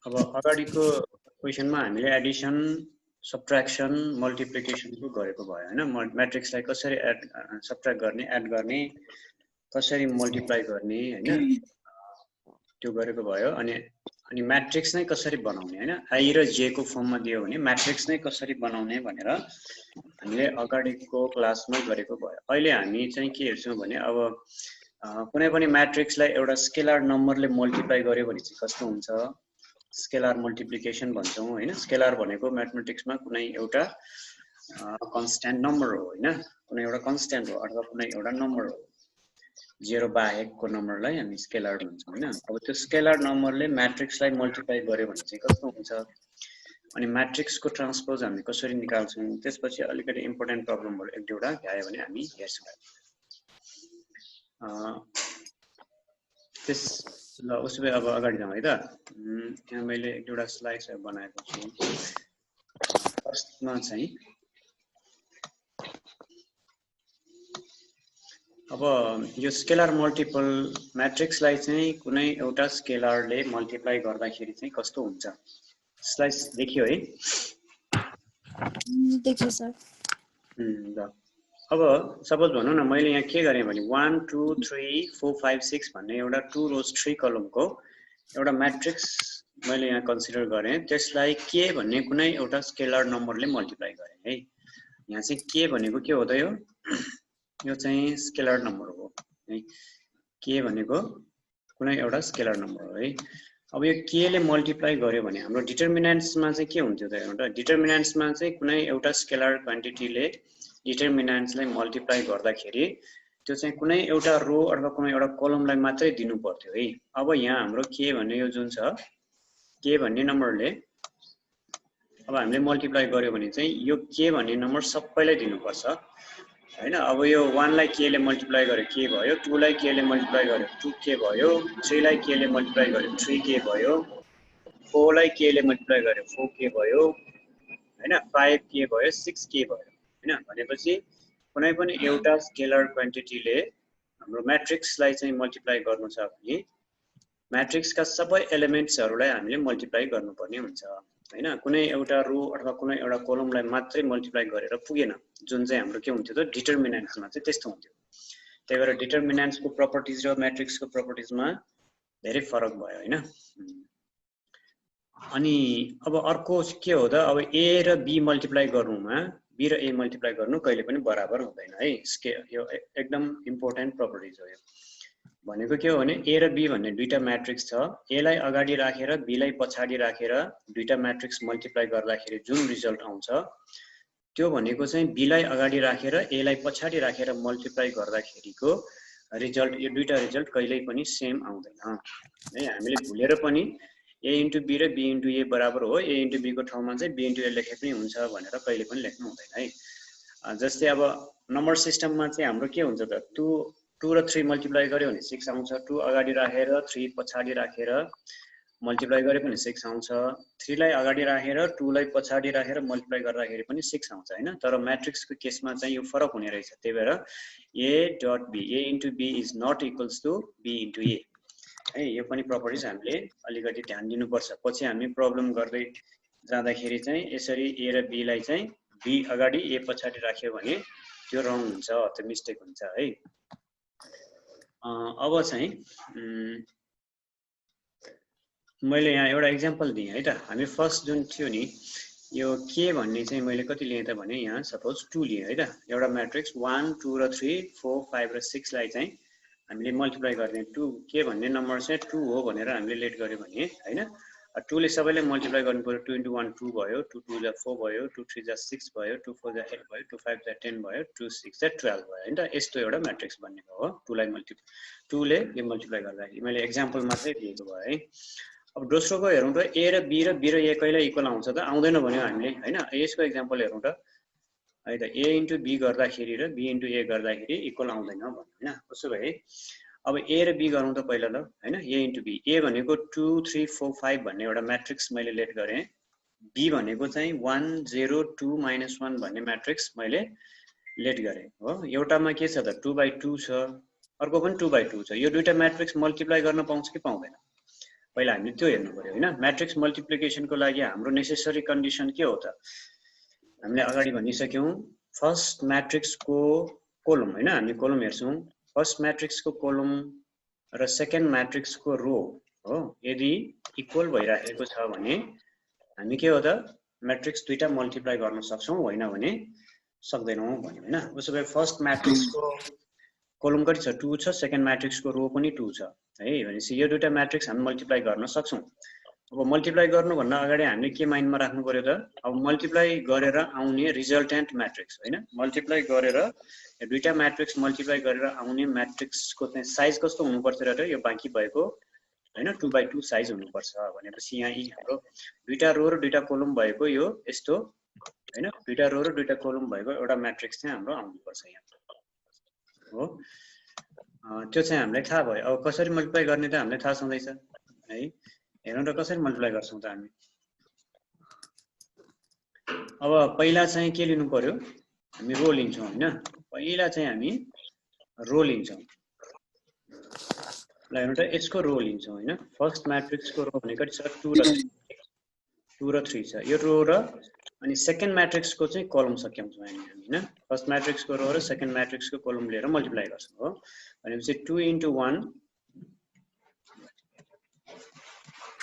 अब अगाडिको क्वेशनमा हामीले एडिसन सब्ट्र्याक्सन मल्टिप्लिकेसनको गरेको भयो हैन म्याट्रिक्सलाई कसरी सब्ट्र्याक्ट गर्ने एड गर्ने कसरी मल्टिप्लाई गर्ने हैन त्यो गरेको भयो अनि म्याट्रिक्स नै कसरी बनाउने हैन आई र जे को फर्ममा दियो भने म्याट्रिक्स नै कसरी बनाउने भनेर हामीले अगाडिको क्लासमा गरेको भयो अहिले हामी चाहिँ के हेर्छौं भने अब कुनै पनि म्याट्रिक्सलाई एउटा स्केलर नम्बरले मल्टिप्लाई गर्यो भने चाहिँ कस्तो हुन्छ स्केलर मल्टिप्लिकेसन भन्छौं हैन स्केलर भनेको म्याथमेटिक्समा कुनै एउटा कन्स्ट्यान्ट नम्बर हो हैन कुनै एउटा कन्स्ट्यान्ट हो अथवा कुनै एउटा नम्बर हो 0 बाहेकको नम्बरलाई हामी स्केलर भन्छौं हैन अब त्यो स्केलर नम्बरले म्याट्रिक्सलाई मल्टिप्लाई गर्यो भने चाहिँ कस्तो हुन्छ अनि म्याट्रिक्सको ट्रान्सपोज हामी कसरी निकाल्छौं त्यसपछि अलिकति इम्पोर्टेन्ट प्रब्लमहरु एक दुईवटा भ्यायो भने हामी हेर्छौं त्यस ल उसो भए अब अगाडि जाउँ है त यहाँ मैले एक दुईवटा स्लाइड्सहरु बनाएको छु फर्स्टमा चाहिँ अब यो स्केलर मल्टिपल म्याट्रिक्सलाई चाहिँ कुनै एउटा स्केलरले मल्टिप्लाई गर्दाखेरि चाहिँ कस्तो हुन्छ स्लाइड्स देखियो है देखियो सर ल अब सपोज भनौं न मैले यहाँ के गरे भने 1 2 3 4 5 6 भन्ने एउटा 2 रोज 3 कलमको एउटा म्याट्रिक्स मैले यहाँ कन्सिडर गरे त्यसलाई के भन्ने कुनै एउटा स्केलर नम्बरले मल्टिप्लाई गरे है यहाँ चाहिँ के भनेको के हो त यो चाहिँ स्केलर नम्बर हो है के भनेको कुनै एउटा स्केलर नम्बर हो है अब यो के ले मल्टिप्लाई गर्यो भने हाम्रो डिटरमिनेन्ट्समा चाहिँ के हुन्थ्यो त एउटा डिटरमिनेन्ट्समा चाहिँ कुनै एउटा स्केलर क्वान्टिटीले डिटरमिनेन्ट्सलाई मल्टिप्लाई गर्दाखेरि त्यो चाहिँ कुनै एउटा रो अथवा कुनै एउटा कलमलाई मात्रै दिनु पर्थ्यो है अब यहाँ हाम्रो के भन्ने यो जुन छ के भन्ने नम्बरले अब हामीले मल्टिप्लाई गर्यो भने चाहिँ यो के भन्ने नम्बर सबैलाई दिनुपर्छ हैन अब यो 1 लाई के ले मल्टिप्लाई गर्यो के भयो 2 लाई के ले मल्टिप्लाई गर्यो 2 के भयो 3 लाई के ले मल्टिप्लाई गर्यो 3 के भयो 4 लाई के ले मल्टिप्लाई गर्यो 4 के भयो हैन 5 के भयो 6 के भयो हैन भनेपछि कुनै पनि एउटा स्केलर क्वान्टिटीले हाम्रो म्याट्रिक्सलाई चाहिँ मल्टिप्लाई गर्नु छ भने म्याट्रिक्सका सबै एलिमेन्ट्सहरुलाई हामीले मल्टिप्लाई गर्नुपर्ने हुन्छ हैन कुनै एउटा रो अथवा कुनै एउटा कलमलाई मात्रै मल्टिप्लाई गरेर पुगेन जुन चाहिँ हाम्रो के हुन्थ्यो त डिटरमिनेन्ट्समा चाहिँ त्यस्तो हुन्थ्यो त्यही भएर डिटरमिनेन्ट्सको प्रपर्टिज र म्याट्रिक्सको प्रपर्टिजमा धेरै फरक भयो हैन अनि अब अर्को के हो त अब a र b मल्टिप्लाई गर्नुमा b र a मल्टिप्लाई गर्नु कहिले पनि बराबर हुँदैन है यो एकदम इम्पोर्टेन्ट प्रपर्टिज हो यो भनेको के हो भने a र b भन्ने दुईटा म्याट्रिक्स छ a लाई अगाडि राखेर b लाई पछाडी राखेर दुईटा म्याट्रिक्स मल्टिप्लाई गर्दाखेरि जुन रिजल्ट आउँछ त्यो भनेको चाहिँ b लाई अगाडि राखेर a लाई पछाडी राखेर मल्टिप्लाई गर्दाखेरिको रिजल्ट यो दुईटा रिजल्ट कहिल्यै पनि सेम आउँदैन है हामीले भुलेर पनि a * b र b * a बराबर हो a * b को ठाउँमा चाहिँ b * a लेखे पनि हुन्छ भनेर कहिले पनि लेख्नु हुँदैन है जस्तै अब नम्बर सिस्टममा चाहिँ हाम्रो के हुन्छ त 2 र 3 मल्टिप्लाई गर्यो भने 6 आउँछ 2 अगाडि राखेर 3 पछाडी राखेर मल्टिप्लाई गरे पनि 6 आउँछ 3 लाई अगाडि राखेर 2 लाई पछाडी राखेर मल्टिप्लाई गर्दाखेरि पनि 6 आउँछ हैन तर म्याट्रिक्सको केसमा चाहिँ यो फरक हुने रहेछ त्यही भएर a.b a * b is not equals to b * a है यो पनि प्रपर्टिज हामीले अलिकति ध्यान दिनुपर्छ पछि हामी प्रब्लम गर्दै जाँदाखेरि चाहिँ यसरी a र b लाई चाहिँ b अगाडि a पछाडी राख्यो भने त्यो रङ हुन्छ त्यो मिस्टेक हुन्छ है अब चाहिँ मैले यहाँ एउटा एक्जाम्पल दिएँ है त हामी फर्स्ट जुन थियो नि यो के भन्ने चाहिँ मैले कति लिएँ त भने यहाँ सपोज 2 लिएँ है त एउटा म्याट्रिक्स 1 2 र 3 4 5 र 6 लाई चाहिँ हामीले मल्टिप्लाई गर्ने 2 के भन्ने नम्बर चाहिँ 2 हो भनेर हामीले लेट गर्यो भने हैन 2 ले सबैले मल्टिप्लाई गर्नु पर्यो 2 * 1 2 भयो 2 * 2 = 4 भयो 2 * 3 = 6 भयो 2 * 4 = 8 भयो 2 * 5 = 10 भयो 2 * 6 = 12 भयो हैन त यस्तो एउटा म्याट्रिक्स बनेको हो 2 लाई 2 ले यो मल्टिप्लाई गर्दाखेरि मैले एक्जाम्पल मात्रै दिएको भयो है अब दोस्रोको हेरौं त a र b र b र a कहिले इक्वल आउँछ त आउँदैन भन्यो हामीले हैन यसको एक्जाम्पल हेरौं त है त a * b गर्दाखेरि र b * a गर्दाखेरि इक्वल आउँदैन भन्यो हैन उसो भए अब a र b गरौँ त पहिला ल हैन a * b a भनेको 2 3 4 5 भन्ने एउटा म्याट्रिक्स मैले लेट गरे b भनेको चाहिँ 1 0 2 - 1 भन्ने म्याट्रिक्स मैले लेट गरे हो एउटामा के छ त 2/2 छ अर्को पनि 2/2 छ यो दुईटा म्याट्रिक्स मल्टिप्लाई गर्न पाउँछ कि पाउँदैन पहिला हामीले त्यो हेर्नु पर्यो हैन म्याट्रिक्स मल्टिप्लिकेसनको लागि हाम्रो नेसेसरी कन्डिसन के हो त हामीले अगाडि भनिसक्यौं फर्स्ट म्याट्रिक्सको कोलम हैन हामी कोलम हेर्छौं फर्स्ट म्याट्रिक्सको कोलम र सेकेन्ड म्याट्रिक्सको रो हो यदि इक्वल भइराखेको छ भने हामी के हो त म्याट्रिक्स दुईटा मल्टिप्लाई गर्न सक्छौं हैन भने सक्दैनौं भन्यो हैन उसो भए फर्स्ट म्याट्रिक्सको कोलम कति छ 2 छ सेकेन्ड म्याट्रिक्सको रो पनि 2 छ है भनेपछि यो दुईटा म्याट्रिक्स हामी मल्टिप्लाई गर्न सक्छौं अब मल्टिप्लाई गर्नु भन्दा अगाडि हामीले के माइन्डमा राख्नु पर्यो त अब मल्टिप्लाई गरेर आउने रिजल्टेन्ट म्याट्रिक्स हैन मल्टिप्लाई गरेर यो दुईटा म्याट्रिक्स मल्टिप्लाई गरेर आउने म्याट्रिक्सको चाहिँ साइज कस्तो हुनुपर्छ र यो बाँकी भएको हैन 2/2 साइज हुनुपर्छ भनेपछि यहाँ यी हाम्रो दुईटा रो र दुईटा कोलम भएको यो यस्तो हैन दुईटा रो र दुईटा कोलम भएको एउटा म्याट्रिक्स चाहिँ हाम्रो आउनुपर्छ यहाँ हो त्यो चाहिँ हामीलाई थाहा भयो अब कसरी मल्टिप्लाई गर्ने त हामीलाई थाहा छँदैछ है हेर्नु त कसरी मल्टिप्लाई गर्छौं त हामी अब पहिला चाहिँ के लिनु पर्यो हामी रो लिन्छौं हैन पहिला चाहिँ हामी रो लिन्छौं ल हेर्नु त यसको रो लिन्छौं हैन फर्स्ट म्याट्रिक्सको रो भनेको छ 2 र 3 छ यो रो र अनि सेकेन्ड म्याट्रिक्सको चाहिँ कलम सकिन्छौं हामी हैन फर्स्ट म्याट्रिक्सको रो र सेकेन्ड म्याट्रिक्सको कलम लिएर मल्टिप्लाई गर्छौं हो भनेपछि 2 * 1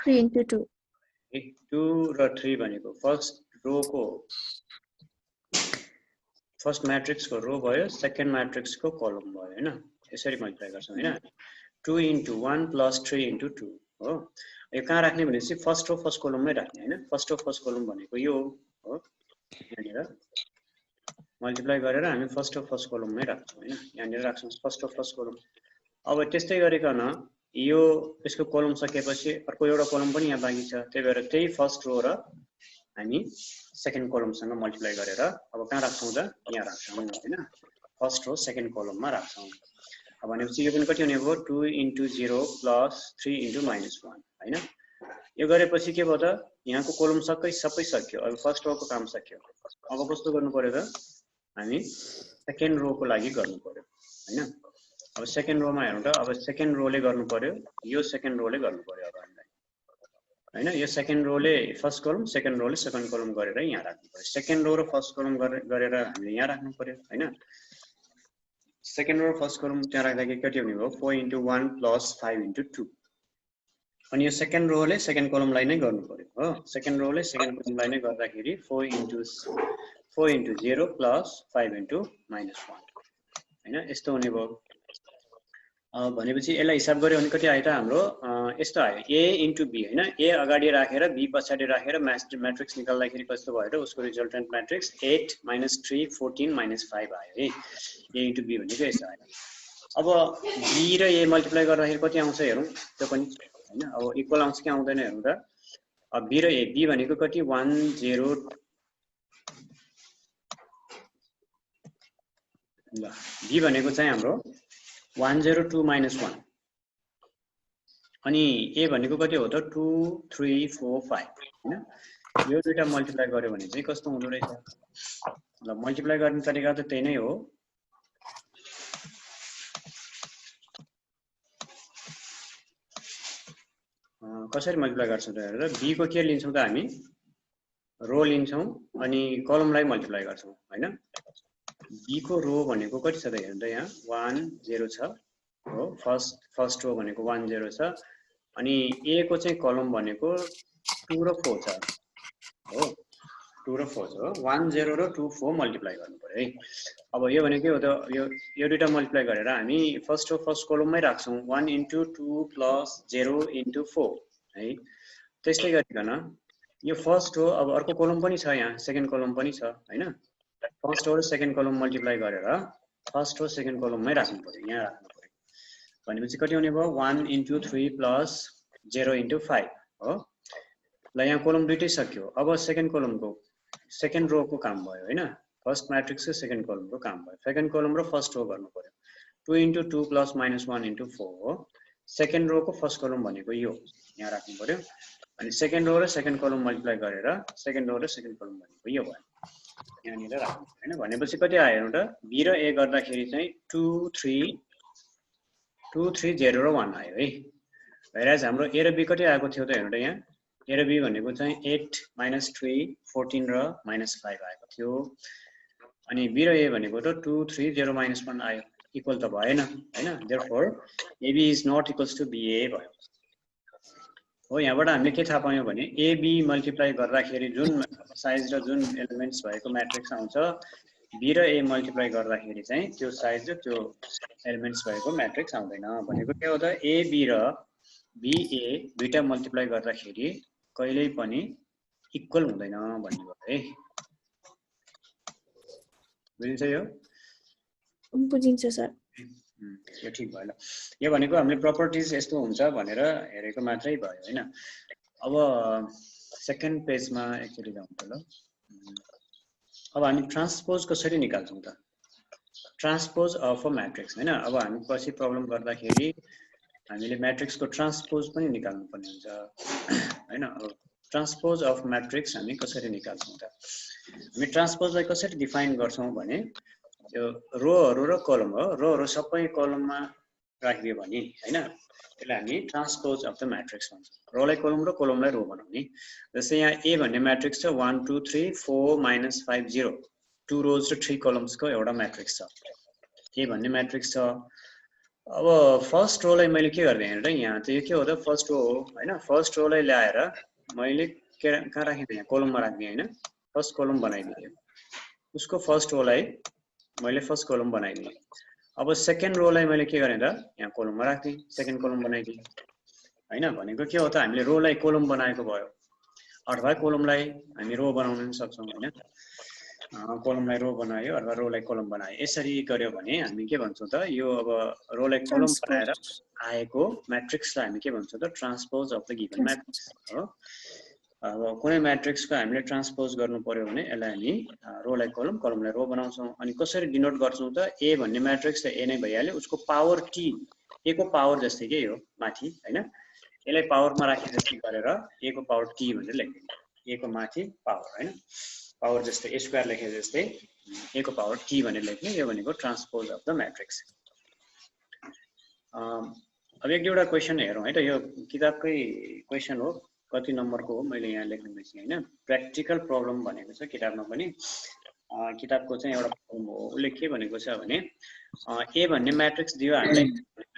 3 * 2 2 र 3 भनेको फर्स्ट रोको फर्स्ट म्याट्रिक्सको रो भयो सेकेन्ड म्याट्रिक्सको कलम भयो हैन यसरी मल्टिप्लाई गर्छौं हैन 2 * 1 + 3 * 2 हो यो कहाँ राख्ने भनेपछि फर्स्ट रो फर्स्ट कलममै राख्ने हैन फर्स्ट रो फर्स्ट कलम भनेको यो हो यहाँनिर मल्टिप्लाई गरेर हामी फर्स्ट रो फर्स्ट कलममै राख्छौं हैन यहाँनिर राख्छौं फर्स्ट रो फर्स्ट कलम अब त्यस्तै गरिकन यो यसको कलम सकेपछि अर्को एउटा कलम पनि यहाँ बाँकी छ त्यही भएर त्यही फर्स्ट रो र हामी सेकेन्ड कलमसँग मल्टिप्लाई गरेर अब कहाँ राख्छौं त यहाँ राख्छौं हैन फर्स्ट रो सेकेन्ड कलममा राख्छौं अब भनेपछि यो पनि कति हुने भयो 2 * 0 + 3 * -1 हैन यो गरेपछि के भयो त यहाँको कलम सबै सक्यो अब फर्स्ट रोको काम सक्यो अब कस्तो गर्नु पर्यो त हामी सेकेन्ड रोको लागि गर्नु पर्यो हैन अब सेकेन्ड रोमा हेर्नु त अब सेकेन्ड रोले गर्नु पर्यो यो सेकेन्ड रोले गर्नु पर्यो अब हामीलाई हैन यो सेकेन्ड रोले फर्स्ट कलम सेकेन्ड रोले सेकेन्ड कलम गरेर यहाँ राख्नु पर्यो सेकेन्ड रो र फर्स्ट कलम गरेर हामीले यहाँ राख्नु पर्यो हैन सेकेन्ड रो फर्स्ट कलम त्यहाँ राख्दाखेरि कति हुने भयो 4 * 1 + 5 * 2 अनि यो सेकेन्ड रोले सेकेन्ड कलमलाई नै गर्नु पर्यो हो सेकेन्ड रोले सेकेन्ड कलमलाई नै गर्दाखेरि 4 * 0 + 5 * -1 हैन यस्तो हुने भयो भनेपछि यसलाई हिसाब गर्यो भने कति आयो त हाम्रो यस्तो आयो a * b हैन a अगाडि राखेर b पछाडी राखेर म्याट्रिक्स निकाल्दाखेरि कस्तो भयो त उसको रिजल्टेन्ट म्याट्रिक्स 8 - 3 14 - 5 आयो है a * b भनेको यस्तो आयो अब b र a मल्टिप्लाई गर्दाखेरि कति आउँछ हेरौं त्यो पनि हैन अब इक्वल आउँछ कि आउँदैन हेरौं त अब b र a b भनेको कति 1 0 ल b भनेको चाहिँ हाम्रो 102 - 1 अनि a भनेको कति हो त 2 3 4 5 हैन यो दुईटा मल्टिप्लाई गर्यो भने चाहिँ कस्तो हुँदो रहेछ ल मल्टिप्लाई गर्ने तरिका त त्यही नै हो कसरी मल्टिप्लाई गर्छौं त हेरेर b को के लिन्छौं त हामी रो लिन्छौं अनि कलमलाई मल्टिप्लाई गर्छौं हैन b को रो भनेको कति छ त हेर्नु त यहाँ 1 0 छ हो फर्स्ट रो भनेको 1 0 छ अनि a को चाहिँ कलम भनेको 2 र 4 छ हो 2 र 4 छ 1 0 र 2 4 मल्टिप्लाई गर्नु पर्यो है अब यो भनेको हो त यो दुईटा मल्टिप्लाई गरेर हामी फर्स्ट रो फर्स्ट कलममै राख्छौं 1 * 2 + 0 * 4 है त्यस्तै गरिकन यो फर्स्ट रो अब अर्को कलम पनि छ यहाँ सेकेन्ड कलम पनि छ हैन फर्स्ट रो र सेकेन्ड कलम मल्टिप्लाई गरेर फर्स्ट रो सेकेन्ड कलममै राख्नु पर्यो यहाँ राख्नु पर्यो भनेपछि कति हुने भयो 1 * 3 + 0 * 5 हो ल यहाँ कलम दुईटै सक्यो अब सेकेन्ड कलमको सेकेन्ड रोको काम भयो हैन फर्स्ट म्याट्रिक्सको सेकेन्ड कलमको काम भयो सेकेन्ड कलम र फर्स्ट रो गर्नु पर्यो 2 * 2 + -1 * 4 हो सेकेन्ड रोको फर्स्ट कलम भनेको यो यहाँ राख्नु पर्यो अनि सेकेन्ड रो र सेकेन्ड कलम मल्टिप्लाई गरेर सेकेन्ड रो र सेकेन्ड कलम भनेको यो भयो यहाँनिर राख्नु हैन भनेपछि कति आयो हेर्नु त b र a गर्दाखेरि चाहिँ 2 3 0 र 1 आयो है Whereas हाम्रो A र B कति आएको थियो त हेर्नु त यहाँ A र B भनेको चाहिँ 8 minus 3 14 र minus 5 आएको थियो अनि B र A भनेको त 2 3 0 minus 1 आयो इक्वल त भएन हैन therefore AB is not equals to BA भयो हो यहाँबाट हामीले के थाहा पायौं भने AB मल्टिप्लाई गर्दाखेरि जुन साइज र जुन एलिमेन्ट्स भएको म्याट्रिक्स आउँछ B र A मल्टिप्लाई गर्दाखेरि चाहिँ त्यो साइज र त्यो एलिमेन्ट्स भएको म्याट्रिक्स आउँदैन भनेको के हो त AB र BA दुईटा मल्टिप्लाई गर्दाखेरि कहिल्यै पनि इक्वल हुँदैन भन्ने हो है बुझिन्छ यो बुझिन्छ सर यो ठीक भयो ल यो भनेको हामीले प्रपर्टिज यस्तो हुन्छ भनेर हेरेको मात्रै भयो हैन अब सेकेन्ड पेजमा एक्चुअली जाउँ त ल अब हामी ट्रान्सपोज कसरी निकाल्छौं त ट्रान्सपोज अफ अ म्याट्रिक्स हैन अब हामी पछि प्रब्लम गर्दाखेरि हामीले म्याट्रिक्सको ट्रान्सपोज पनि निकाल्नु पर्ने हुन्छ हैन अब ट्रान्सपोज अफ म्याट्रिक्स हामी कसरी निकाल्छौं त हामी ट्रान्सपोजलाई कसरी डिफाइन गर्छौं भने यो रोहरु र कलम हो रोहरु सबै कलममा राखिदियो भने हैन त्यसलाई हामी ट्रान्सपोज अफ द म्याट्रिक्स भन्छौं रोलाई कलम र कलमलाई रो बनाउने जस्तै यहाँ A भन्ने म्याट्रिक्स छ 1 2 3 4 5 0 2 रोज र 3 कलम्स को एउटा म्याट्रिक्स छ A भन्ने म्याट्रिक्स छ अब फर्स्ट रोलाई मैले के गर्दै हेर्नु त यहाँ चाहिँ के हो त फर्स्ट रो हो हैन फर्स्ट रोलाई ल्याएर मैले कहाँ राखिदिए यहाँ कलममा राख्दिए हैन फर्स्ट कलम बनाइदिए उसको फर्स्ट रोलाई मैले फर्स्ट कलम बनाइदिए अब सेकेन्ड रोलाई मैले के गरेँ त यहाँ कलममा राख्दिए सेकेन्ड कलम बनाइदिए हैन भनेको के हो त हामीले रोलाई कलम बनाएको भयो अथवा कलमलाई हामी रो बनाउन पनि सक्छौं हैन कलमलाई रो बनायो अथवा रोलाई कलम बनायो यसरी गर्यो भने हामी के भन्छौं त यो अब रोलाई कलम बनाएर आएको म्याट्रिक्सलाई हामी के भन्छौं त transpose of the given matrix हो अब कुनै म्याट्रिक्सको हामीले ट्रान्सपोज गर्नु पर्यो भने यसलाई हामी रोलाई कलम कलमलाई रो बनाउँछौं अनि कसरी डिनोट गर्छौं त A भन्ने म्याट्रिक्स त A नै भइहाल्यो उसको पावर t A को पावर जस्तै के यो माथि हैन यसलाई पावरमा राखे जस्तै गरेर A को पावर t भनेर लेख्दिनु A को माथि पावर हैन पावर जस्तै A स्क्वायर लेखे जस्तै A को पावर t भनेर लेख्ने यो भनेको ट्रान्सपोज अफ द म्याट्रिक्स अब एक दुईवटा क्वेशन हेरौं है त यो किताबकै क्वेशन हो कति नम्बरको हो मैले यहाँ लेख्न बिर्सेँ हैन प्र्याक्टिकल प्रब्लम भनेको छ किताबमा पनि किताबको चाहिँ एउटा प्रब्लम हो उले के भनेको छ भने A भन्ने म्याट्रिक्स दियो हामीलाई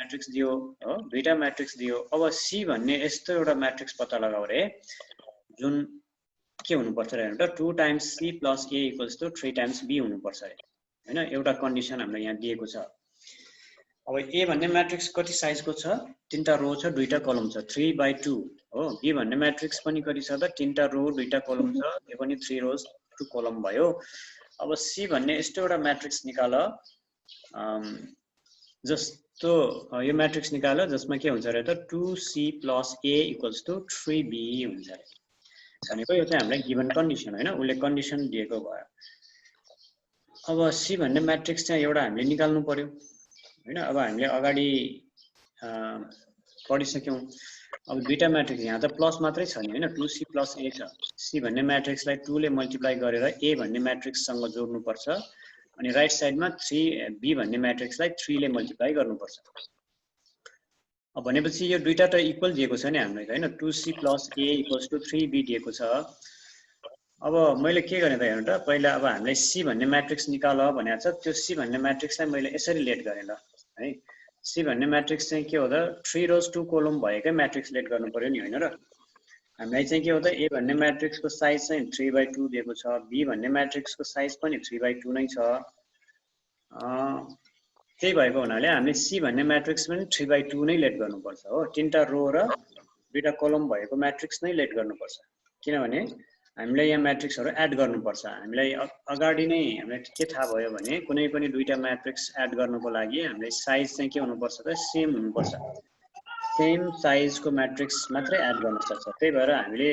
म्याट्रिक्स दियो हो दुईटा म्याट्रिक्स दियो अब C भन्ने यस्तो एउटा म्याट्रिक्स पत्ता लगाऊ रे जुन के हुनु पर्छ र हेर्नु त 2 times C + A = 3 times B हुनु पर्छ हैन एउटा कन्डिसन हामीलाई यहाँ दिएको छ अब A भन्ने म्याट्रिक्स कति साइजको छ तीनटा रो छ दुईटा कलम छ 3/2 हो B भन्ने म्याट्रिक्स पनि कति छ त तीनटा रो दुईटा कलम छ यो पनि 3 रोज 2 कलम भयो अब C भन्ने यस्तो एउटा म्याट्रिक्स निकाल जस्तो यो म्याट्रिक्स निकाल जसमा के हुन्छ र त 2C + A = 3B हुन्छ भनेको यो चाहिँ हामीलाई गिवन कन्डिसन हैन उले कन्डिसन दिएको भयो अब C भन्ने म्याट्रिक्स चाहिँ एउटा हामीले निकाल्नु पर्यो हैन अब हामीले अगाडि पढिसक्यौं अब दुईटा म्याट्रिक्स यहाँ त प्लस मात्रै छ नि हैन 2C + A छ C भन्ने म्याट्रिक्सलाई 2 ले मल्टिप्लाई गरेर A भन्ने म्याट्रिक्ससँग जोड्नु पर्छ अनि राइट साइडमा 3 B भन्ने म्याट्रिक्सलाई 3 ले मल्टिप्लाई गर्नुपर्छ अब भनेपछि यो दुईटा त इक्वल दिएको छ नि हामीलाई हैन 2C + A = 3B दिएको छ अब मैले के गर्ने त हेर्नु त पहिला अब हामीलाई C भन्ने म्याट्रिक्स निकाल भनेको छ त्यो C भन्ने म्याट्रिक्सलाई मैले यसरी लेट गरेँ ल है C भन्ने म्याट्रिक्स चाहिँ के हो त 3 रोज 2 कलम भएकै म्याट्रिक्स लेट गर्नु पर्यो नि हैन र हामीलाई चाहिँ के हो त A भन्ने म्याट्रिक्सको साइज चाहिँ 3/2 दिएको छ B भन्ने म्याट्रिक्सको साइज पनि 3/2 नै छ त्यही भएको हुनाले हामीले C भन्ने म्याट्रिक्स पनि 3/2 नै लेट गर्नुपर्छ हो तीनटा रो र दुईटा कलम भएको म्याट्रिक्स नै लेट गर्नुपर्छ किनभने हामीलाई यहाँ म्याट्रिक्सहरु एड गर्नुपर्छ हामीलाई अगाडि नै हामीलाई के थाहा भयो भने कुनै पनि दुईटा म्याट्रिक्स एड गर्नको लागि हामीलाई साइज चाहिँ के हुनुपर्छ त सेम हुनुपर्छ सेम साइजको म्याट्रिक्स मात्रै एड गर्न सक्छ त्यही भएर हामीले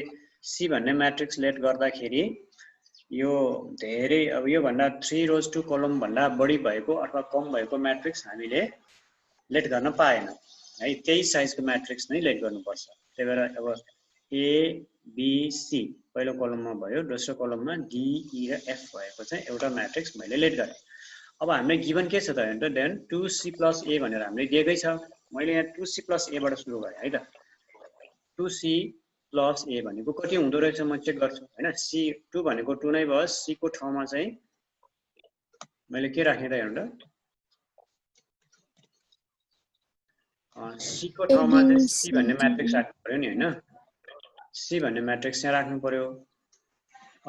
C भन्ने म्याट्रिक्स लेट गर्दाखेरि यो धेरै अब यो भन्दा 3 रोज 2 कलम भन्दा बढी भएको अथवा कम भएको म्याट्रिक्स हामीले लेट गर्न पाएन है त्यही साइजको म्याट्रिक्स नै लेट गर्नुपर्छ त्यही भएर अब A B C पहिलो कलममा भयो दोस्रो कलममा D E र F भएको चाहिँ एउटा म्याट्रिक्स मैले लेट गरे अब हामीले गिवन के छ त हेर्नु त देन 2C + A भनेर हामीले दिएकै छ मैले यहाँ 2C + A बाट सुरु गरे है त 2c प्लस a भनेको कति हुँदो रहेछ म चेक गर्छु हैन c2 भनेको 2 नै भयो c को ठाउँमा चाहिँ मैले के राख्ने त हेर्नु त c को ठाउँमा चाहिँ c भन्ने म्याट्रिक्स राख्नु पर्यो नि हैन c भन्ने म्याट्रिक्स चाहिँ राख्नु पर्यो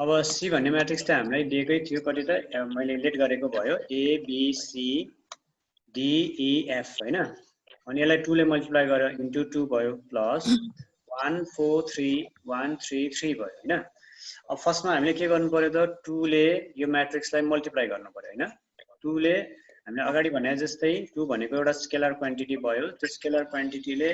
अब c भन्ने म्याट्रिक्स त हामीलाई दिएकै थियो कति त मैले लेट गरेको भयो a b c d e f हैन अनि यसलाई 2 ले मल्टिप्लाई गर्यो इन्टु 2 भयो प्लस 1 4 3 1 3 3 भयो हैन अब फर्स्टमा हामीले के गर्नु पर्यो त 2 ले यो म्याट्रिक्सलाई मल्टिप्लाई गर्नु पर्यो हैन 2 ले हामीले अगाडि भने जस्तै 2 भनेको एउटा स्केलर क्वान्टिटी भयो त्यो स्केलर क्वान्टिटीले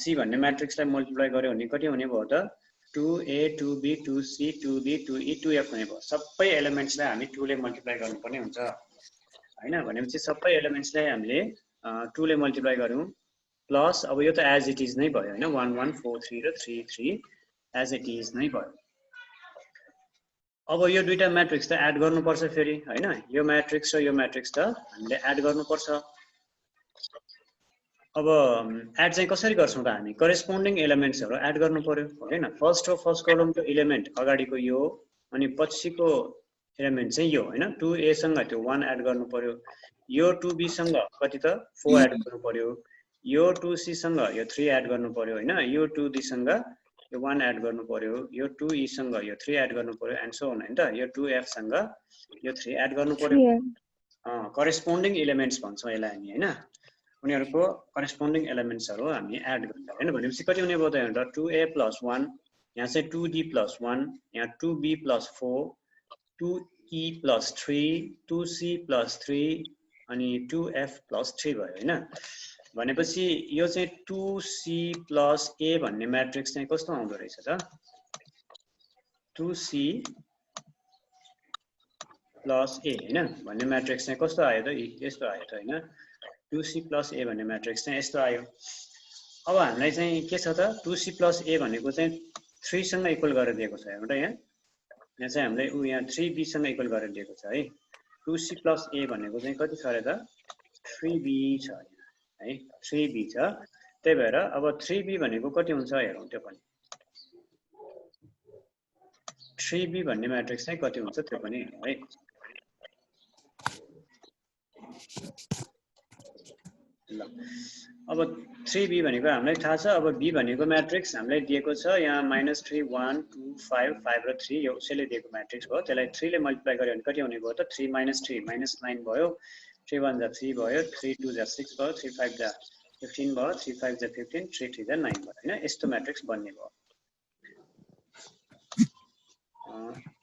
c भन्ने म्याट्रिक्सलाई मल्टिप्लाई गर्यो भने कति हुने भयो त 2a 2b 2c 2d 2e 2f हुने भयो सबै एलिमेन्ट्सलाई हामी 2 ले मल्टिप्लाई गर्नुपर्ने हुन्छ हैन भनेपछि सबै एलिमेन्ट्सलाई हामीले 2 ले मल्टिप्लाई गरौँ प्लस अब यो त एज इट इज नै भयो हैन 1 1 4 3 र 3 3 एज इट इज नै भयो अब यो दुईटा म्याट्रिक्स त एड गर्नुपर्छ फेरि हैन यो म्याट्रिक्स र यो म्याट्रिक्स त हामीले एड गर्नुपर्छ अब एड चाहिँ कसरी गर्छौं त हामी करेस्पोन्डिङ एलिमेन्ट्सहरु एड गर्नु पर्यो हैन फर्स्ट कलमको एलिमेन्ट अगाडिको यो अनि पछिको एलिमेन्ट चाहिँ यो हैन 2a सँग त्यो 1 एड गर्नु पर्यो यो 2b सँग कति त 4 एड गर्नु पर्यो यो 2c सँग यो 3 एड गर्नु पर्यो हैन यो 2d सँग यो 1 एड गर्नु पर्यो यो 2e सँग यो 3 एड गर्नु पर्यो एन्ड सो अन हैन त यो 2f सँग यो 3 एड गर्नु पर्यो करेस्पोन्डिङ एलिमेन्ट्स भन्छौं यसलाई हामी हैन उनीहरुको करेस्पोन्डिङ एलिमेन्ट्सहरु हामी एड गर्छौं हैन भनेपछि कति हुने भयो त हेर्नु त 2a + 1 यहाँ चाहिँ 2d + 1 यहाँ 2b + 4 2e + 3 2c + 3 अनि 2f + 3 भयो हैन भनेपछि यो चाहिँ 2c + a भन्ने म्याट्रिक्स चाहिँ कस्तो आउँदो रहेछ त 2c + a हैन भन्ने म्याट्रिक्स चाहिँ कस्तो आयो त यस्तो आयो त हैन 2c + a भन्ने म्याट्रिक्स चाहिँ यस्तो आयो अब हामीलाई चाहिँ के छ त 2c + a भनेको चाहिँ 3 सँग इक्वल गरेर दिएको छ हेर्नु त यहाँ चाहिँ हामीले यहाँ 3b सँग इक्वल गरेर दिएको छ है 2c + a भनेको चाहिँ कति छ र त 3b छ है 3b छ त्यही भएर अब 3b भनेको कति हुन्छ हेरौँ त्यो पनि 3b भन्ने म्याट्रिक्स चाहिँ कति हुन्छ त्यो पनि है ल अब 3b भनेको हामीलाई थाहा छ अब b भनेको म्याट्रिक्स हामीलाई दिएको छ यहाँ -3 1 2 5 5 र 3 यो उसैले दिएको म्याट्रिक्स भयो त्यसलाई 3 ले मल्टिप्लाई गर्यो भने कति हुने भयो त 3 - 3 -9 भयो 3 1 जा 3 भयो 3 2 जा 6 भयो 3 5 जा 15 भयो 3 5 जा 15 3 3 जा 9 भयो हैन यस्तो म्याट्रिक्स बन्ने भयो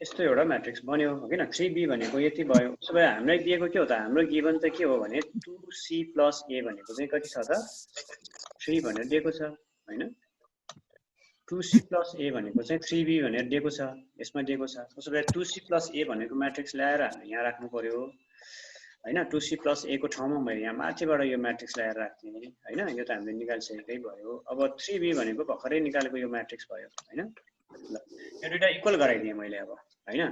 यस्तो एउटा म्याट्रिक्स बन्यो हैन 3b भनेको यति भयो उसो भए हामीलाई दिएको के हो त हाम्रो गिभन त के हो भने 2c + a भनेको चाहिँ कति छ त 3 भनेर दिएको छ हैन 2c + a भनेको चाहिँ 3b भनेर दिएको छ यसमा दिएको छ उसो भए 2c + a भनेको म्याट्रिक्स ल्याएर हामी यहाँ राख्नु पर्यो हैन 2c + a को ठाउँमा मैले यहाँ माथिबाट यो म्याट्रिक्स ल्याएर राख्ने हैन यो त हामीले निकालिसकेकै भयो अब 3b भनेको भर्खरै निकालेको यो म्याट्रिक्स भयो हैन ल यो दुईटा इक्वल गराइदिए मैले अब हैन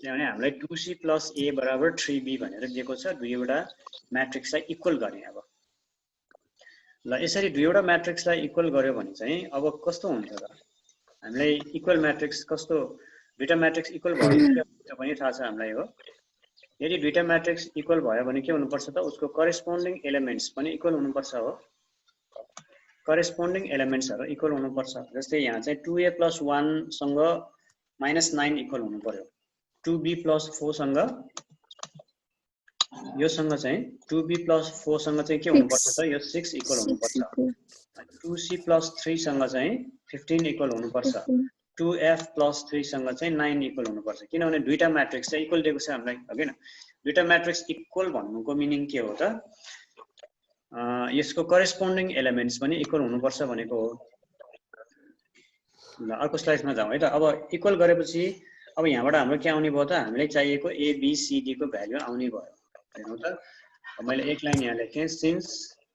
किनभने हामीलाई 2c + a = 3b भनेर दिएको छ दुईवटा म्याट्रिक्सलाई इक्वल गर्ने अब ल यसरी दुईवटा म्याट्रिक्सलाई इक्वल गर्यो भने चाहिँ अब कस्तो हुन्छ त हामीलाई इक्वल म्याट्रिक्स कस्तो दुईटा म्याट्रिक्स इक्वल भयो त्यो पनि थाहा छ हामीलाई हो यदि दुईटा म्याट्रिक्स इक्वल भयो भने के हुनुपर्छ त उसको करेस्पोन्डिङ एलिमेन्ट्स पनि इक्वल हुनुपर्छ हो करेस्पोन्डिङ एलिमेन्ट्सहरु इक्वल हुनुपर्छ जस्तै यहाँ चाहिँ 2a + 1 सँग -9 इक्वल हुनु पर्यो 2b + 4 सँग यो सँग चाहिँ 2b + 4 सँग चाहिँ के हुनुपर्छ त यो 6 इक्वल हुनुपर्छ 2c + 3 सँग चाहिँ 15 इक्वल हुनुपर्छ 2f + 3 सँग चाहिँ 9 इक्वल हुनुपर्छ किनभने दुईटा म्याट्रिक्स चाहिँ इक्वल दिएको छ हामीलाई हैन दुईटा म्याट्रिक्स इक्वल भन्नुको मिनिङ के हो त यसको करेस्पोन्डिङ एलिमेन्ट्स पनि इक्वल हुनुपर्छ भनेको हो ल अर्को स्लाइडमा जाउँ है त अब इक्वल गरेपछि अब यहाँबाट हाम्रो के आउने भयो त हामीलाई चाहिएको a b c d को भ्यालु आउने भयो हेर्नु त मैले एक लाइन यहाँ लेखेँ since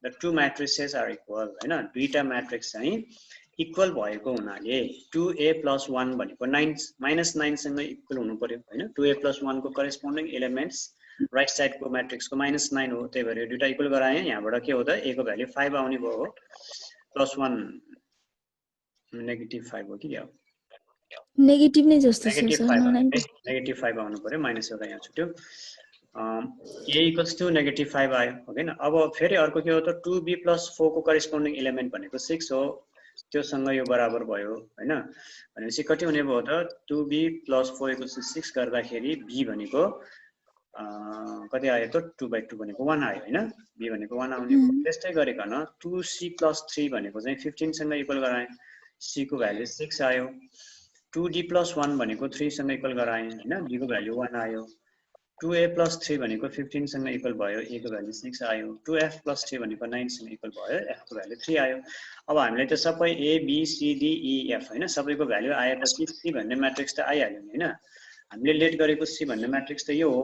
the two matrices are equal हैन दुईटा म्याट्रिक्स चाहिँ इक्वल भएको हुनाले 2a + 1 भनेको 9 सँग इक्वल हुनु पर्यो हैन 2a + 1 को करेस्पोन्डिङ एलिमेन्ट्स राइट साइड को मैट्रिक्स को -9 हो त्यही भएर दुईटा इक्वल गराए यहाँबाट के हो त a को भ्यालु 5 आउने भयो हो +1 -5 हो कि क्या हो? नेगेटिभ नै जस्तो छ -5 सर मलाई -5 आउनु पर्यो माइनस एउटा यहाँ छुट्यो a इक्वल्स टु -5 आयो हो हैन अब फेरि अर्को के हो त 2b + 4 को करेस्पोन्डिङ एलिमेन्ट भनेको 6 हो त्योसँग यो बराबर भयो हैन भनेपछि कति हुने भयो त 2b + 4 = 6 गर्दाखेरि b भनेको कति आयो त 2/2 भनेको 1 आयो हैन b भनेको 1 आउने भयो त्यस्तै गरिकन 2c + 3 भनेको चाहिँ 15 सँग इक्वल गराए c को भ्यालु 6 आयो 2d + 1 भनेको 3 सँग इक्वल गराए हैन d को भ्यालु 1 आयो 2a + 3 भनेको 15 सँग इक्वल भयो a को भ्यालु 6 आयो 2f + 3 भनेको 9 सँग इक्वल भयो f को भ्यालु 3 आयो अब हामीले त सबै a b c d e f हैन सबैको भ्यालु आएपछि c भन्ने म्याट्रिक्स त आइहाल्यो नि हैन हामीले लेट गरेको c भन्ने म्याट्रिक्स त यो हो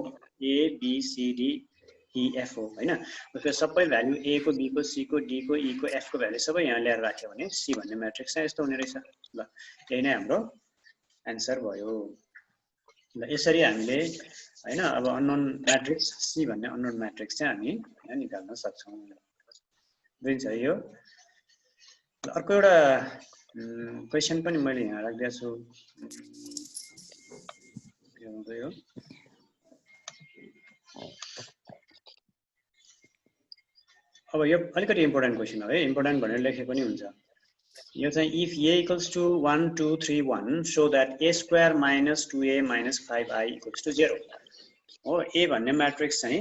a b c d e f हो हैन त्यसको सबै भ्यालु a को b को c को d को e को f को भ्यालु सबै यहाँ ल्याएर राख्यो भने c भन्ने म्याट्रिक्स चाहिँ यस्तो हुने रहेछ ल यही नै हाम्रो आन्सर भयो ल यसरी हामीले हैन अब अननोन म्याट्रिक्स c भन्ने अननोन म्याट्रिक्स चाहिँ हामी यहाँ निकाल्न सक्छौं बुझिन्छ यो अर्को एउटा क्वेशन पनि मैले यहाँ राख्दिएको छु के हुन्छ यो अब यो अलिकति इम्पोर्टेन्ट क्वेशन हो है इम्पोर्टेन्ट भनेर लेखे पनि हुन्छ यो चाहिँ if a equals to 1 2 3 1 show that a square minus 2a minus 5i equals to 0 हो a भन्ने म्याट्रिक्स चाहिँ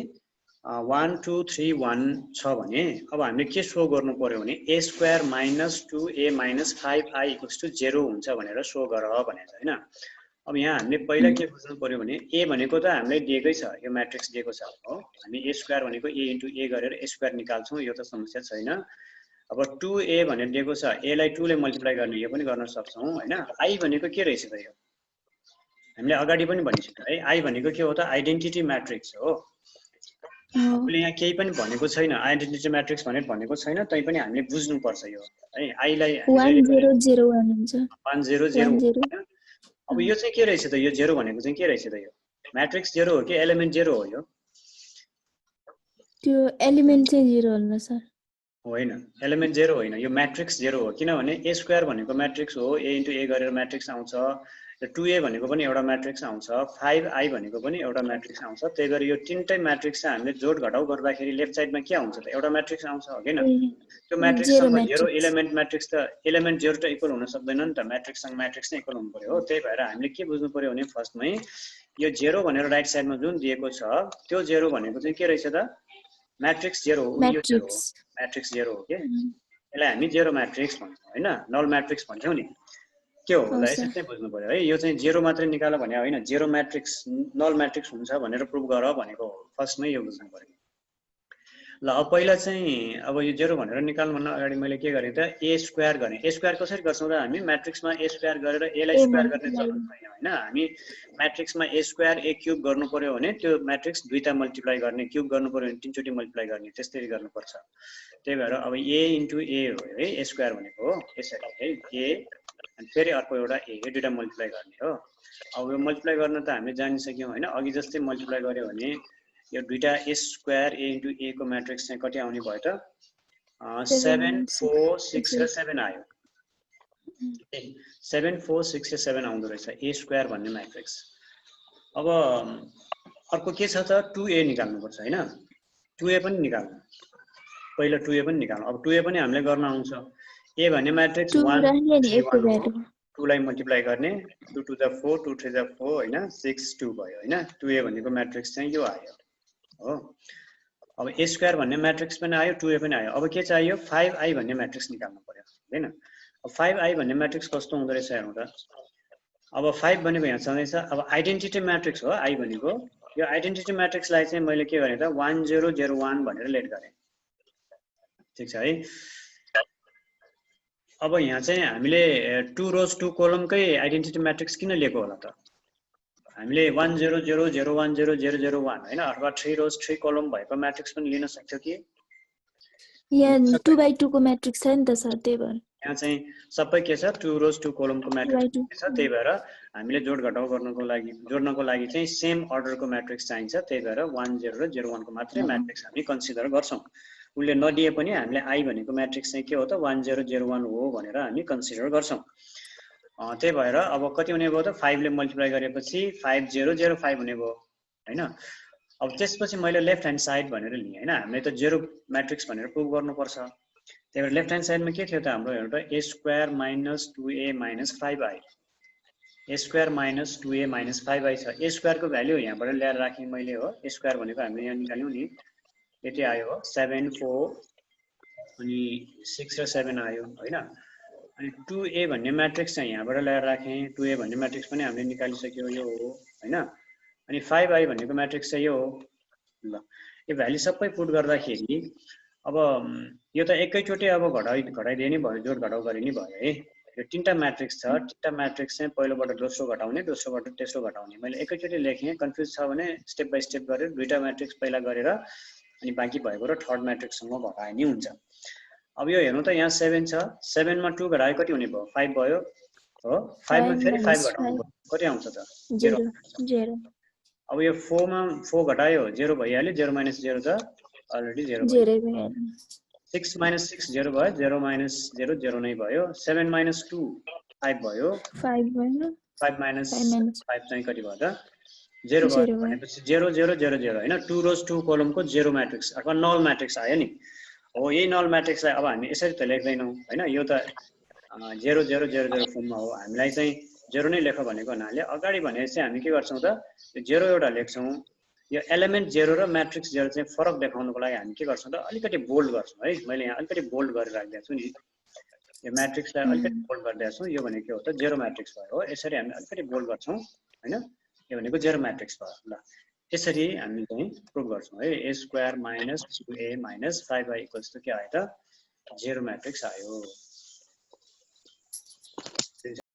1 2 3 1 छ भने अब हामीले के शो गर्नु पर्यो भने a square minus 2a minus 5i equals to 0 हुन्छ भनेर शो गर भनेको हैन अब यहाँ हामीले पहिला के बुझ्नु पर्यो भने a भनेको त हामीलाई दिएकै छ यो म्याट्रिक्स दिएको छ हो हामी a स्क्वायर भनेको a * a गरेर a स्क्वायर निकाल्छौं यो त समस्या छैन अब 2a भनेर दिएको छ a लाई 2 ले मल्टिप्लाई गर्ने यो पनि गर्न सक्छौं हैन i भनेको के रहेछ त यो हामीले अगाडि पनि भनिसक्यो है i भनेको के हो त आइडेन्टिटी म्याट्रिक्स हो हामीले यहाँ केही पनि भनेको छैन आइडेन्टिटी म्याट्रिक्स भनेको छैन तै पनि हामीले बुझ्नु पर्छ यो है i लाई 1001 हुन्छ 1001 अब यो चाहिँ के रहेछ त यो 0 भनेको चाहिँ के रहेछ त यो म्याट्रिक्स 0 हो कि एलिमेन्ट 0 हो यो त्यो एलिमेन्ट चाहिँ 0 होला सर होइन एलिमेन्ट 0 होइन यो म्याट्रिक्स 0 हो किनभने a स्क्वायर भनेको म्याट्रिक्स हो a * a गरेर म्याट्रिक्स आउँछ र 2a भनेको पनि एउटा म्याट्रिक्स आउँछ 5i भनेको पनि एउटा म्याट्रिक्स आउँछ त्यही भएर यो तीनटै म्याट्रिक्स चाहिँ हामीले जोड घटाउ गर्दाखेरि लेफ्ट साइडमा के आउँछ त एउटा म्याट्रिक्स आउँछ हो हैन त्यो म्याट्रिक्ससँग 0 एलिमेन्ट म्याट्रिक्स त एलिमेन्ट 0 त इक्वल हुन सक्दैन नि त म्याट्रिक्ससँग म्याट्रिक्स नै इक्वल हुनु पर्यो हो त्यही भएर हामीले के बुझ्नु पर्यो भने फर्स्टमै यो 0 भनेर राइट साइडमा जुन दिएको छ त्यो 0 भनेको चाहिँ के रहेछ त म्याट्रिक्स 0 हो यो 0 हो म्याट्रिक्स 0 हो के यसलाई हामी 0 म्याट्रिक्स भन्छौं हैन नल म्याट्रिक्स भन्छौं नि के हो होला यसरी चाहिँ बुझ्नु पर्यो है यो चाहिँ 0 मात्रै निकाल भने हैन 0 म्याट्रिक्स नल म्याट्रिक्स हुन्छ भनेर प्रुभ गर भनेको फर्स्टमै यो बुझ्नु पर्यो ल अब पहिला चाहिँ अब यो 0 भनेर निकाल्नु भन्न अगाडि मैले के गरे त a स्क्वायर गरे a स्क्वायर कसरी गर्छौं त हामी म्याट्रिक्समा a स्क्वायर गरेर a लाई स्क्वायर गर्ने चलन छैन हैन हामी म्याट्रिक्समा a स्क्वायर a क्यूब गर्नु पर्यो भने त्यो म्याट्रिक्स दुईटा मल्टिप्लाई गर्ने क्यूब गर्नु पर्यो भने तीनचोटी मल्टिप्लाई गर्ने त्यसरी गर्नु पर्छ त्यही भएर अब a * a हो है a स्क्वायर भनेको हो यसरी है a अनि फेरि अर्को एउटा a यो दुईटा मल्टिप्लाई गर्ने हो अब यो मल्टिप्लाई गर्न त हामीले जानिसक्यौं हैन अघि जस्तै मल्टिप्लाई गर्यो भने यो दुईटा a स्क्वायर a * a को म्याट्रिक्स चाहिँ कति आउने भयो त 7 4 6 र 7 आयो 7 4 6 र 7 आउँदो रहेछ a स्क्वायर भन्ने म्याट्रिक्स अब अर्को के छ त 2a निकाल्नु पर्छ हैन 2a पनि निकाल्नु पहिला 2a पनि निकाल्नु अब 2a पनि हामीले गर्न आउँछ a भन्ने म्याट्रिक्स 1 2 लाई मल्टिप्लाई गर्ने 2 2 * 4 2 3 * 4 हैन 6 2 भयो हैन 2a भनेको म्याट्रिक्स चाहिँ यो आयो हो अब a स्क्वायर भन्ने म्याट्रिक्स पनि आयो 2a पनि आयो अब के चाहियो 5i भन्ने म्याट्रिक्स निकाल्नु पर्यो हैन अब 5i भन्ने म्याट्रिक्स कस्तो हुँदो रहेछ हेर्नु त अब 5 भनेको यहाँ छँदैछ अब आइडेन्टिटी म्याट्रिक्स हो i भनेको यो आइडेन्टिटी म्याट्रिक्सलाई चाहिँ मैले के गरे त 1 0 0 1 भनेर लेट गरे ठीक छ है अब यहाँ चाहिँ हामीले 2 रोज 2 कोलमकै आइडेन्टिटी म्याट्रिक्स किन लिएको होला त हामीले 1 0 0 0 1 0 0 0 1 हैन अथवा 3 रोज 3 कोलम भएको म्याट्रिक्स पनि लिन सक्थ्यो कि यहाँ 2/2 को म्याट्रिक्स छ नि त सर त्यही भएर यहाँ चाहिँ सबै के छ 2 रोज 2 कोलमको म्याट्रिक्स छ त्यही भएर हामीले जोड घटाउ जोड्नको लागि चाहिँ सेम अर्डरको म्याट्रिक्स चाहिन्छ त्यही भएर 1 0 र 0 1 को मात्रै म्याट्रिक्स हामी कन्सिडर गर्छौं उसले नदिए पनि हामीले आई भनेको म्याट्रिक्स चाहिँ के हो त 1 0 0 1 हो भनेर हामी कन्सिडर गर्छौं। त्यही भएर अब कति हुने भयो त 5 ले मल्टिप्लाई गरेपछि 5 0 0 5 हुने भयो हैन। अब त्यसपछि मैले लेफ्ट ह्यान्ड साइड भनेर लिएँ हैन, हामीले त जेरो म्याट्रिक्स भनेर प्रुभ गर्नुपर्छ। त्यही भएर लेफ्ट ह्यान्ड साइडमा के थियो त हाम्रो हेर्नु त a square minus 2a minus 5i, a square minus 2a minus 5i छ। a स्क्वायरको भ्यालु यहाँबाट ल्याएर राखेँ मैले हो, a स्क्वायर भनेको हामीले यहाँ निकाल्यौं नि, यति आयो हो 7 4 अनि 6 र 7 आयो हैन। अनि 2a भन्ने म्याट्रिक्स चाहिँ यहाँबाट ल्याएर राखेँ, 2a भन्ने म्याट्रिक्स पनि हामीले निकालिसक्यो यो हो हैन। अनि 5i भनेको म्याट्रिक्स चाहिँ यो हो। ल यो भ्यालु सबै पुट गर्दाखेरि अब यो त एकैचोटि अब घटाइदिए नि भयो, जोड घटाउ गरे नि भयो है। यो तीनटा म्याट्रिक्स छ, तीनटा म्याट्रिक्स चाहिँ पहिलोबाट दोस्रो घटाउने, दोस्रोबाट तेस्रो घटाउने। मैले एकैचोटि लेखेँ, कन्फ्युज छ भने स्टेप बाइ स्टेप गरेर दुईटा म्याट्रिक्स पहिला गरेर अनि बाँकी भएको र थर्ड म्याट्रिक्ससँग घटाए नि हुन्छ। अब यो हेर्नु त यहाँ 7 छ, 7 मा 2 घटाए कति हुने भयो 5 भयो हो, 5 मा फेरि 5 घटाउनु भयो कति आउँछ त 0 0। अब यो 4 मा 4 घटायो 0 भइहाल्यो, 0 माइनस 0 त अलरेडी 0 भयो। 6 माइनस 6 0 भयो, 0 माइनस 0 0 नै भयो। 7 माइनस 2 5 भयो, 5 भयो, 5 माइनस 5 चाहिँ कति भयो त 0 भयो। भनेपछि 0 0 0 0 हैन, 2 रोज 2 कलमको 0 म्याट्रिक्स अथवा नल म्याट्रिक्स आयो नि हो। यही नल म्याट्रिक्सलाई अब हामी यसरी त लेख्दैनौं हैन, यो त 0 0 0 0 फर्ममा हो। हामीलाई चाहिँ 0 नै लेख भनेको हुनाले अगाडि भने चाहिँ हामी के गर्छौं त 0 एउटा लेख्छौं। यो एलिमेन्ट 0 र म्याट्रिक्स 0 चाहिँ फरक देखाउनको लागि हामी के गर्छौं त अलिकति बोल्ड गर्छौं है। मैले यहाँ अलिकति बोल्ड गरेर राखिदिएको छु नि, यो म्याट्रिक्सलाई अलिकति बोल्ड गरिदिएको छु। यो भनेको के हो त 0 म्याट्रिक्स भयो हो, यसरी हामी अलिकति बोल्ड गर्छौं हैन। यो भनेको 0 म्याट्रिक्स भयो। ल यसरी हामी चाहिँ प्रुभ गर्छौं है, a square minus 2a minus 5i equals to के आयो त 0 म्याट्रिक्स आयो।